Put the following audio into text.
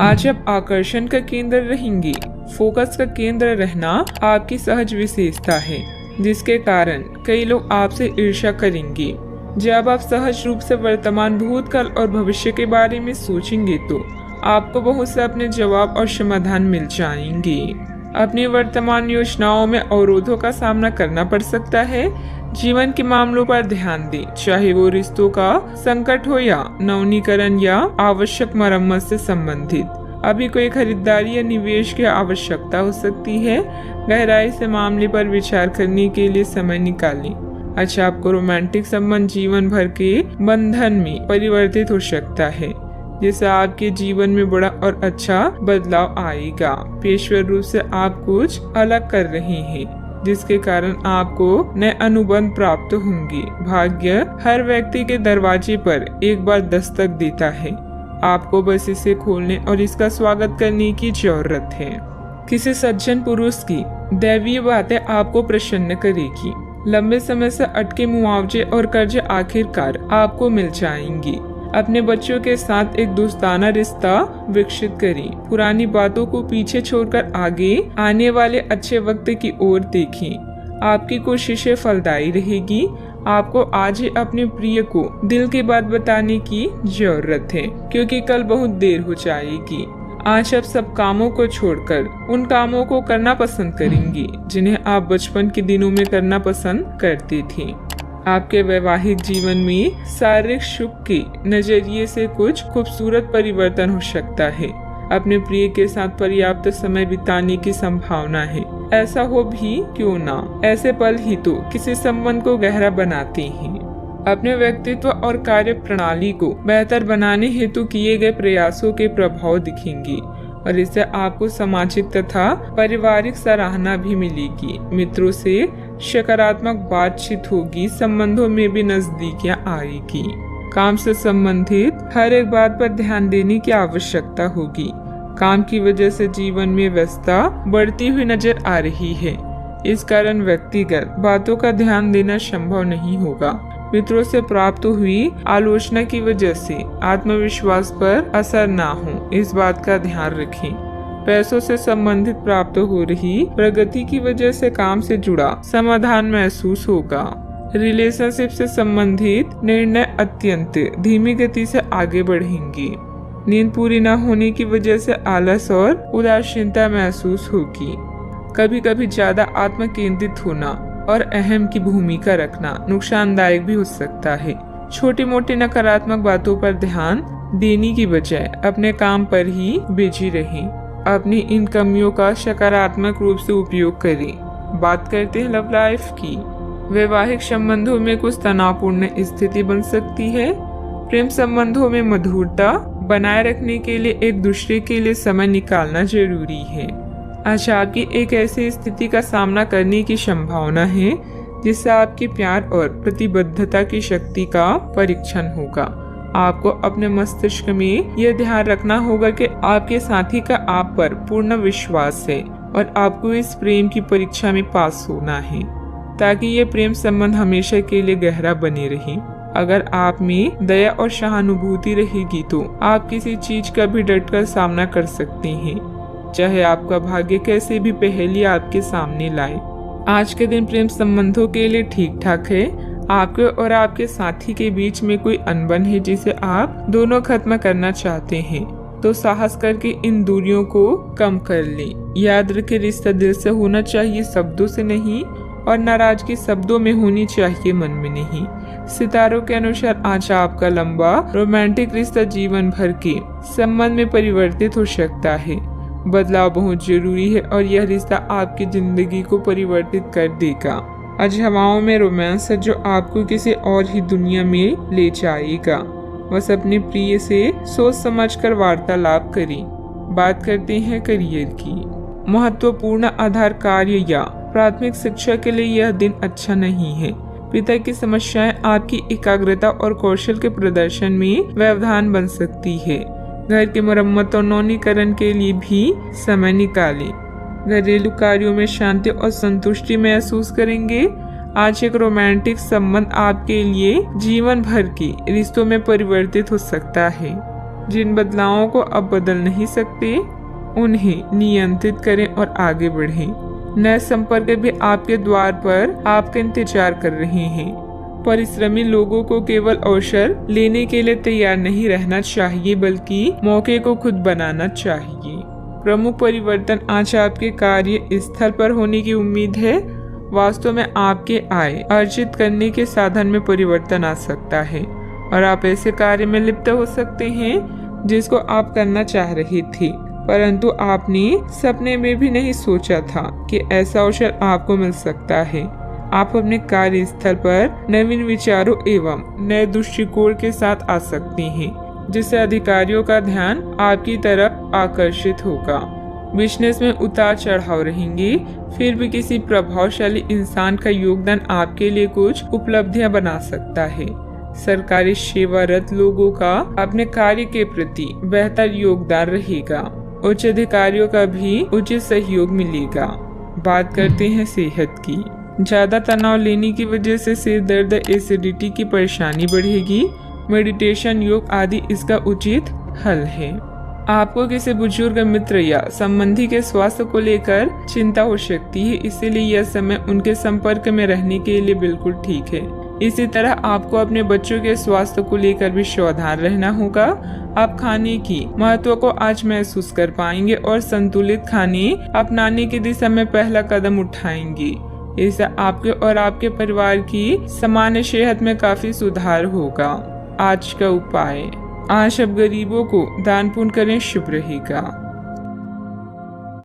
आज आप आकर्षण का केंद्र रहेंगी। फोकस का केंद्र रहना आपकी सहज विशेषता है, जिसके कारण कई लोग आपसे ईर्ष्या करेंगे। जब आप सहज रूप से वर्तमान, भूतकाल और भविष्य के बारे में सोचेंगे तो आपको बहुत से अपने जवाब और समाधान मिल जाएंगे। अपनी वर्तमान योजनाओं में अवरोधों का सामना करना पड़ सकता है। जीवन के मामलों पर ध्यान दें, चाहे वो रिश्तों का संकट हो या नवीनीकरण या आवश्यक मरम्मत से संबंधित। अभी कोई खरीदारी या निवेश की आवश्यकता हो सकती है। गहराई से मामले पर विचार करने के लिए समय निकालें। अच्छा, आपको रोमांटिक संबंध जीवन भर के बंधन में परिवर्तित हो सकता है, जिससे आपके जीवन में बड़ा और अच्छा बदलाव आएगा। पेशेवर रूप से आप कुछ अलग कर रहे हैं, जिसके कारण आपको नए अनुबंध प्राप्त होंगे। भाग्य हर व्यक्ति के दरवाजे पर एक बार दस्तक देता है। आपको बस इसे खोलने और इसका स्वागत करने की जरूरत है। किसी सज्जन पुरुष की दैवीय बातें आपको प्रसन्न करेगी। लंबे समय से अटके मुआवजे और कर्ज आखिरकार आपको मिल जाएंगे। अपने बच्चों के साथ एक दोस्ताना रिश्ता विकसित करें। पुरानी बातों को पीछे छोड़कर आगे आने वाले अच्छे वक्त की ओर देखें। आपकी कोशिशें फलदायी रहेगी। आपको आज ही अपने प्रिय को दिल की बात बताने की जरूरत है, क्योंकि कल बहुत देर हो जाएगी। आज आप सब कामों को छोड़कर उन कामों को करना पसंद करेंगी जिन्हें आप बचपन के दिनों में करना पसंद करते थे। आपके वैवाहिक जीवन में शारीरिक सुख के नजरिए से कुछ खूबसूरत परिवर्तन हो सकता है। अपने प्रिय के साथ पर्याप्त समय बिताने की संभावना है। ऐसा हो भी क्यों ना, ऐसे पल ही तो किसी संबंध को गहरा बनाते हैं। अपने व्यक्तित्व और कार्य प्रणाली को बेहतर बनाने हेतु किए गए प्रयासों के प्रभाव दिखेंगे और इससे आपको सामाजिक तथा पारिवारिक सराहना भी मिलेगी। मित्रों से सकारात्मक बातचीत होगी। संबंधों में भी नजदीकियां आएगी। काम से संबंधित हर एक बात पर ध्यान देने की आवश्यकता होगी। काम की वजह से जीवन में व्यस्तता बढ़ती हुई नजर आ रही है। इस कारण व्यक्तिगत बातों का ध्यान देना संभव नहीं होगा। मित्रों से प्राप्त हुई आलोचना की वजह से आत्मविश्वास पर असर ना हो, इस बात का ध्यान रखें। पैसों से संबंधित प्राप्त हो रही प्रगति की वजह से काम से जुड़ा समाधान महसूस होगा। रिलेशनशिप से संबंधित निर्णय अत्यंत धीमी गति से आगे बढ़ेंगे। नींद पूरी न होने की वजह से आलस और उदासीनता महसूस होगी। कभी कभी ज्यादा आत्म केंद्रित होना और अहम की भूमिका रखना नुकसानदायक भी हो सकता है। छोटी मोटी नकारात्मक बातों पर ध्यान देने की बजाय अपने काम पर ही बिजी रहें। अपनी इन कमियों का सकारात्मक रूप से उपयोग करें। बात करते हैं लव लाइफ की। वैवाहिक संबंधों में कुछ तनावपूर्ण स्थिति बन सकती है। प्रेम संबंधों में मधुरता बनाए रखने के लिए एक दूसरे के लिए समय निकालना जरूरी है। आज आपकी एक ऐसी स्थिति का सामना करने की संभावना है जिससे आपके प्यार और प्रतिबद्धता की शक्ति का परीक्षण होगा। आपको अपने मस्तिष्क में यह ध्यान रखना होगा कि आपके साथी का आप पर पूर्ण विश्वास है और आपको इस प्रेम की परीक्षा में पास होना है ताकि ये प्रेम संबंध हमेशा के लिए गहरा बने रहे। अगर आप में दया और सहानुभूति रहेगी तो आप किसी चीज का भी डटकर सामना कर सकते हैं, चाहे आपका भाग्य कैसे भी पहेली आपके सामने लाए। आज के दिन प्रेम संबंधों के लिए ठीक ठाक है। आपके और आपके साथी के बीच में कोई अनबन है जिसे आप दोनों खत्म करना चाहते हैं, तो साहस करके इन दूरियों को कम कर लें। याद रखें, रिश्ता दिल से होना चाहिए, शब्दों से नहीं, और नाराजगी शब्दों में होनी चाहिए, मन में नहीं। सितारों के अनुसार आज आपका लंबा रोमांटिक रिश्ता जीवन भर के संबंध में परिवर्तित हो सकता है। बदलाव बहुत जरूरी है और यह रिश्ता आपकी जिंदगी को परिवर्तित कर देगा। आज हवाओं में रोमांस है जो आपको किसी और ही दुनिया में ले जाएगा। बस अपने प्रिय से सोच समझकर वार्तालाप करें। बात करते हैं करियर की। महत्वपूर्ण आधार कार्य या प्राथमिक शिक्षा के लिए यह दिन अच्छा नहीं है। पिता की समस्याएं आपकी एकाग्रता और कौशल के प्रदर्शन में व्यवधान बन सकती है। घर की मरम्मत और नवीनीकरण के लिए भी समय निकालें। घरेलू कार्यों में शांति और संतुष्टि महसूस करेंगे। आज एक रोमांटिक संबंध आपके लिए जीवन भर के रिश्तों में परिवर्तित हो सकता है। जिन बदलावों को अब बदल नहीं सकते उन्हें नियंत्रित करें और आगे बढ़ें। नए संपर्क भी आपके द्वार पर आपका इंतजार कर रहे हैं। परिश्रमी लोगों को केवल अवसर लेने के लिए तैयार नहीं रहना चाहिए, बल्कि मौके को खुद बनाना चाहिए। प्रमुख परिवर्तन आज आपके कार्य स्थल पर होने की उम्मीद है। वास्तव में आपके आय अर्जित करने के साधन में परिवर्तन आ सकता है और आप ऐसे कार्य में लिप्त हो सकते हैं जिसको आप करना चाह रहे थे, परंतु आपने सपने में भी नहीं सोचा था कि ऐसा अवसर आपको मिल सकता है। आप अपने कार्य स्थल पर नवीन विचारों एवं नए दृष्टिकोण के साथ आ सकते हैं, जिससे अधिकारियों का ध्यान आपकी तरफ आकर्षित होगा। बिजनेस में उतार चढ़ाव रहेंगे, फिर भी किसी प्रभावशाली इंसान का योगदान आपके लिए कुछ उपलब्धियां बना सकता है। सरकारी सेवारत लोगों का अपने कार्य के प्रति बेहतर योगदान रहेगा। उच्च अधिकारियों का भी उचित सहयोग मिलेगा। बात करते हैं सेहत की। ज्यादा तनाव लेने की वजह से सिर दर्द, एसिडिटी की परेशानी बढ़ेगी। मेडिटेशन, योग आदि इसका उचित हल है। आपको किसी बुजुर्ग मित्र या संबंधी के स्वास्थ्य को लेकर चिंता हो सकती है, इसीलिए यह समय उनके संपर्क में रहने के लिए बिल्कुल ठीक है। इसी तरह आपको अपने बच्चों के स्वास्थ्य को लेकर भी सावधान रहना होगा। आप खाने की महत्व को आज महसूस कर पाएंगे और संतुलित खाने अपनाने की दिशा में पहला कदम उठाएंगे। इससे आपके और आपके परिवार की सामान्य सेहत में काफी सुधार होगा। आज का उपाय, आज अब गरीबों को दान पुण्य करें, शुभ रहेगा।